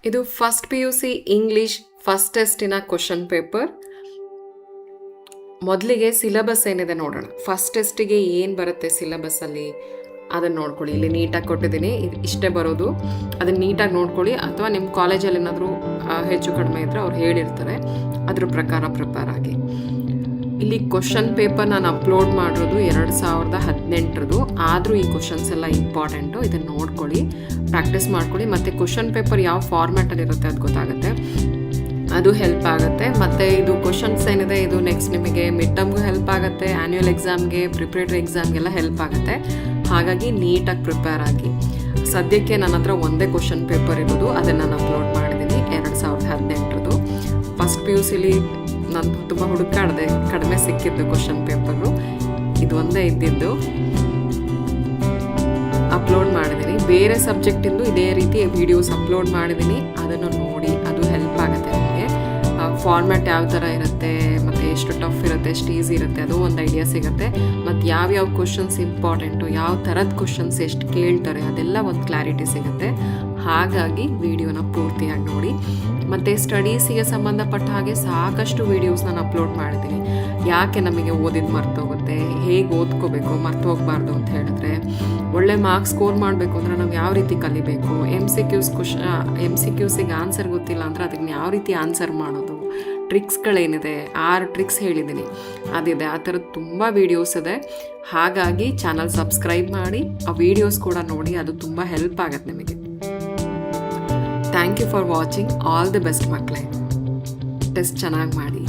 ಇದು first PUC English first ಟೆಸ್ಟಿನ question paper. ಮೊದಲಿಗೆ ಸಿಲೆಬಸ್ ಏನಿದೆ ನೋಡೋಣ. ಫಸ್ಟ್ ಟೆಸ್ಟಿಗೆ ಏನು ಬರುತ್ತೆ ಸಿಲೆಬಸ್ಸಲ್ಲಿ ಅದನ್ನು ನೋಡ್ಕೊಳ್ಳಿ. ಇಲ್ಲಿ ನೀಟಾಗಿ ಕೊಟ್ಟಿದ್ದೀನಿ, ಇದು ಇಷ್ಟೇ ಬರೋದು. ಅದನ್ನು ನೀಟಾಗಿ ನೋಡ್ಕೊಳ್ಳಿ. ಅಥವಾ ನಿಮ್ಮ ಕಾಲೇಜಲ್ಲಿ ಏನಾದರೂ ಹೆಚ್ಚು ಕಡಿಮೆ ಇದ್ದರೆ ಅವ್ರು ಹೇಳಿರ್ತಾರೆ, ಅದ್ರ ಪ್ರಕಾರ ಪ್ರಿಪೇರ್ ಆಗಿ. ಇಲ್ಲಿ ಕ್ವಶನ್ ಪೇಪರ್ ನಾನು ಅಪ್ಲೋಡ್ ಮಾಡಿರೋದು 2018ರದು. ಆದರೂ ಈ ಕ್ವಶನ್ಸ್ ಎಲ್ಲ ಇಂಪಾರ್ಟೆಂಟು, ಇದನ್ನು ನೋಡ್ಕೊಳ್ಳಿ, ಪ್ರಾಕ್ಟೀಸ್ ಮಾಡ್ಕೊಳ್ಳಿ. ಮತ್ತು ಕ್ವಶನ್ ಪೇಪರ್ ಯಾವ ಫಾರ್ಮ್ಯಾಟಲ್ಲಿ ಇರುತ್ತೆ ಅದು ಗೊತ್ತಾಗುತ್ತೆ, ಅದು ಹೆಲ್ಪ್ ಆಗುತ್ತೆ. ಮತ್ತು ಇದು ಕ್ವಶನ್ಸ್ ಏನಿದೆ ಇದು ನೆಕ್ಸ್ಟ್ ನಿಮಗೆ ಮಿಡ್ ಟರ್ಮ್ಗೂ ಹೆಲ್ಪ್ ಆಗುತ್ತೆ, ಆ್ಯನ್ಯುವಲ್ ಎಕ್ಸಾಮ್ಗೆ, ಪ್ರಿಪ್ರೇಟರಿ ಎಕ್ಸಾಮ್ಗೆಲ್ಲ ಹೆಲ್ಪ್ ಆಗುತ್ತೆ. ಹಾಗಾಗಿ ನೀಟಾಗಿ ಪ್ರಿಪೇರ್ ಆಗಿ. ಸದ್ಯಕ್ಕೆ ನನ್ನ ಹತ್ರ ಒಂದೇ ಕ್ವಶನ್ ಪೇಪರ್ ಇರೋದು, ಅದನ್ನು ನಾನು ಅಪ್ಲೋಡ್ ಮಾಡಿದ್ದೀನಿ 2018ರದು. ಫಸ್ಟ್ PUCಲಿ ನಾನು ತುಂಬ ಹುಡುಕಾಡಿದೆ, ಕಡಿಮೆ ಸಿಕ್ಕಿದ್ದು ಕ್ವಶನ್ ಪೇಪರು, ಇದು ಒಂದೇ ಇದ್ದಿದ್ದು. ಅಪ್ಲೋಡ್ ಮಾಡಿದ್ದೀನಿ. ಬೇರೆ ಸಬ್ಜೆಕ್ಟಿಂದು ಇದೇ ರೀತಿ ವಿಡಿಯೋಸ್ ಅಪ್ಲೋಡ್ ಮಾಡಿದ್ದೀನಿ, ಅದನ್ನು ನೋಡಿ, ಅದು ಹೆಲ್ಪ್ ಆಗುತ್ತೆ ನಿಮಗೆ. ಫಾರ್ಮ್ಯಾಟ್ ಯಾವ ಥರ ಇರುತ್ತೆ, ಮತ್ತು ಎಷ್ಟು ಟಫ್ ಇರುತ್ತೆ, ಎಷ್ಟು ಈಸಿ ಇರುತ್ತೆ, ಅದು ಒಂದು ಐಡಿಯಾ ಸಿಗುತ್ತೆ. ಮತ್ತು ಯಾವ್ಯಾವ ಕ್ವಶನ್ಸ್ ಇಂಪಾರ್ಟೆಂಟು, ಯಾವ ಥರದ ಕ್ವಶನ್ಸ್ ಎಷ್ಟು ಕೇಳ್ತಾರೆ, ಅದೆಲ್ಲ ಒಂದು ಕ್ಲಾರಿಟಿ ಸಿಗುತ್ತೆ. ಹಾಗಾಗಿ ವಿಡಿಯೋನ ಪೂರ್ತಿಯಾಗಿ ನೋಡಿ. ಮತ್ತು ಸ್ಟಡೀಸಿಗೆ ಸಂಬಂಧಪಟ್ಟ ಹಾಗೆ ಸಾಕಷ್ಟು ವೀಡಿಯೋಸ್ ನಾನು ಅಪ್ಲೋಡ್ ಮಾಡಿದ್ದೀನಿ. ಯಾಕೆ ನಮಗೆ ಓದಿದ್ದು ಮರ್ತೋಗುತ್ತೆ, ಹೇಗೆ ಓದ್ಕೋಬೇಕು, ಮರ್ತು ಹೋಗಬಾರ್ದು ಅಂತ ಹೇಳಿದ್ರೆ, ಒಳ್ಳೆ ಮಾರ್ಕ್ಸ್ ಸ್ಕೋರ್ ಮಾಡಬೇಕು ಅಂದರೆ ನಾವು ಯಾವ ರೀತಿ ಕಲಿಬೇಕು, MCQಸಿಗೆ ಆನ್ಸರ್ ಗೊತ್ತಿಲ್ಲ ಅಂದರೆ ಅದಕ್ಕೆ ಯಾವ ರೀತಿ ಆನ್ಸರ್ ಮಾಡೋದು, ಟ್ರಿಕ್ಸ್ಗಳೇನಿದೆ, 6 ಟ್ರಿಕ್ಸ್ ಹೇಳಿದ್ದೀನಿ, ಅದಿದೆ. ಆ ಥರದ್ದು ತುಂಬ ವೀಡಿಯೋಸ್ ಇದೆ. ಹಾಗಾಗಿ ಚಾನಲ್ ಸಬ್ಸ್ಕ್ರೈಬ್ ಮಾಡಿ, ಆ ವೀಡಿಯೋಸ್ ಕೂಡ ನೋಡಿ, ಅದು ತುಂಬ ಹೆಲ್ಪ್ ಆಗುತ್ತೆ ನಿಮಗೆ. Thank you for watching. All the best ಮಕ್ಕಳೇ. ಟೆಸ್ಟ್ ಚೆನ್ನಾಗಿ ಮಾಡಿ.